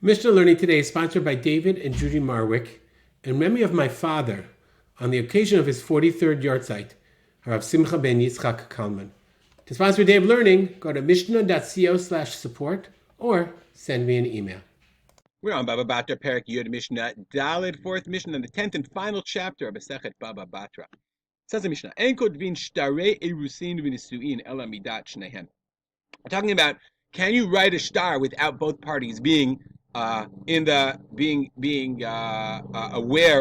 Mishnah learning today is sponsored by David and Judy Marwick in memory of my father on the occasion of his 43rd yahrzeit, Harav Simcha ben Yitzchak Kalman. To sponsor a day of learning, go to mishnah.co/support or send me an email. We're on Baba Batra, Perik Yud Mishnah, Daled, fourth Mishnah, and the 10th and final chapter of Masechet Baba Batra. Says the Mishnah, En kotvin shtarei erusin v'nisuin ela midat shnehem. We're talking about, can you write a shtar without both parties being aware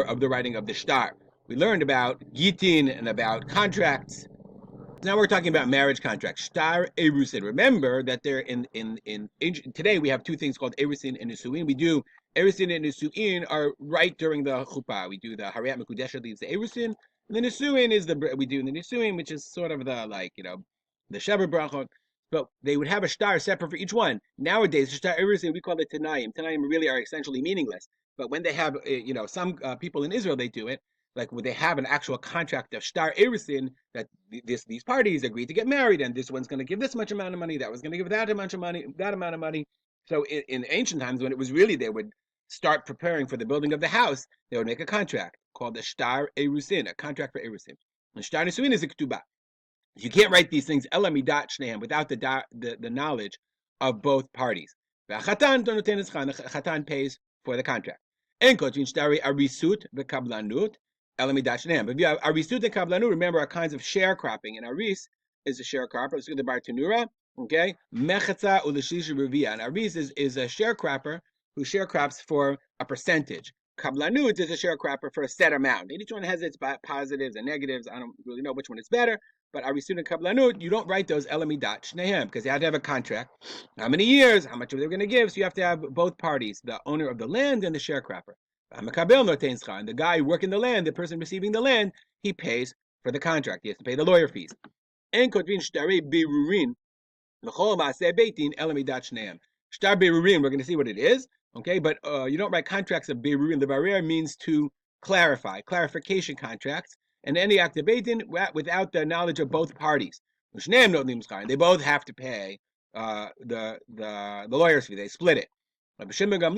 of the writing of the shtar? We learned about gitin and about contracts. Now we're talking about marriage contracts. Shtar erusin. Remember that they're in today we have two things called erusin and nisuin. We do erusin and nisuin are right during the chuppah. We do the hariyat mekudesha leaves the erusin, and the nisuin is we do the nisuin, which is sort of the the shever brachot. But they would have a shtar separate for each one. Nowadays, shtar erusin we call it tanayim. Tanayim really are essentially meaningless. But when they have some people in Israel, they do it. Like when they have an actual contract of shtar erusin that these parties agreed to get married, and this one's going to give this much amount of money, that was going to give that amount of money. So in ancient times, when it was really they would start preparing for the building of the house, they would make a contract called the shtar erusin, a contract for erusin. And shtar nisuin is a ketubah. You can't write these things elamidat shnehem without the knowledge of both parties. The chatan pays for the contract. En kotvin shtari arisut v'kablanut. But if you have arisut and kablanut, remember are kinds of sharecropping, and aris is a sharecropper. Let's look at the bar tanura. Okay, mechatza u'lishish revia. And aris is a sharecropper who sharecrops for a percentage. Kablanut is a sharecropper for a set amount. And each one has its positives and negatives. I don't really know which one is better. But arisut and kablanut, you don't write those elamidat shnehem because you have to have a contract. How many years? How much are they going to give? So you have to have both parties, the owner of the land and the sharecropper. And the guy working the land, the person receiving the land, he pays for the contract. He has to pay the lawyer fees. Shtar berurin, we're going to see what it is. Okay, but you don't write contracts of berurin. The barer means to clarify, clarification contracts, and any act of beitin without the knowledge of both parties. They both have to pay the lawyer's fee. They split it. Rabbi Shimon ben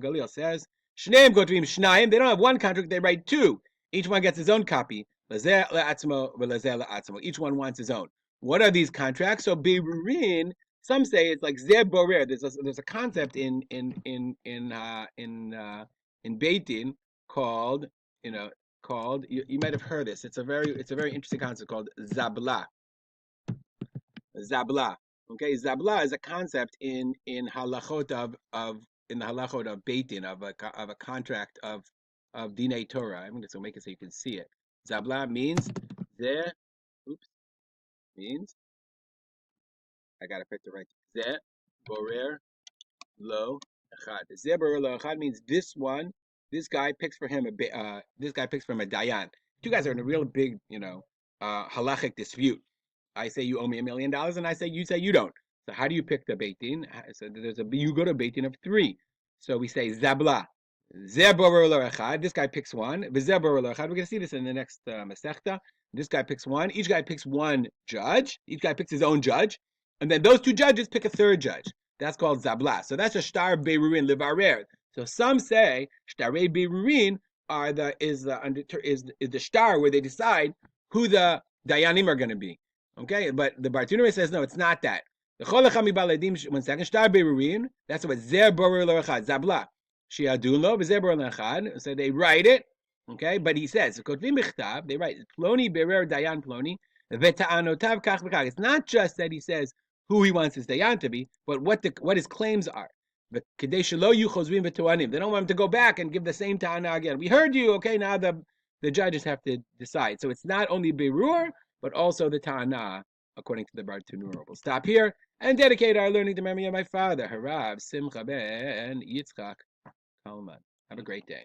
Gamliel says, Shneim kotvim shnayim. They don't have one contract; they write two. Each one gets his own copy. Each one wants his own. What are these contracts? So berurin. Some say it's like zeh borer. There's a concept in beitin called you might have heard this. It's a very interesting concept called zabla. Zabla. Okay, zabla is a concept in halachot of beitin of a contract of dinei Torah. I'm going to make it so you can see it. Zabla means means I got to pick the right. Zeh borer lo echad. Zeh borer lo echad means this guy picks for him a dayan. Two guys are in a real big halachic dispute. I say you owe me $1 million, and you say you don't. So how do you pick the beitin? So you go to beitin of three. So we say zabla, zebor lo echad. This guy picks one. Zebor lo echad. We're going to see this in the next masechta. This guy picks one. Each guy picks one judge. Each guy picks his own judge, and then those two judges pick a third judge. That's called zabla. So that's a shtar berurin levarer. So some say shtarei berurin is the shtar where they decide who the dayanim are going to be. Okay, but the Bar Tanura says no, it's not that. The one second, shtar berurin. That's what zer borer lo echad zabla shiadun lo v'zer borer lo echad. So they write it. Okay, but he says kotvim michtav. They write ploni berer dayan ploni v'ta'anotav kach v'kach. It's not just that he says who he wants his dayan to be, but what his claims are. They don't want him to go back and give the same ta'ana again. We heard you. Okay, now the judges have to decide. So it's not only berur, but also the ta'ana, according to the Bar Tanura. We'll stop here and dedicate our learning to memory of my father, Harav Simcha ben Yitzchak Kalman. Have a great day.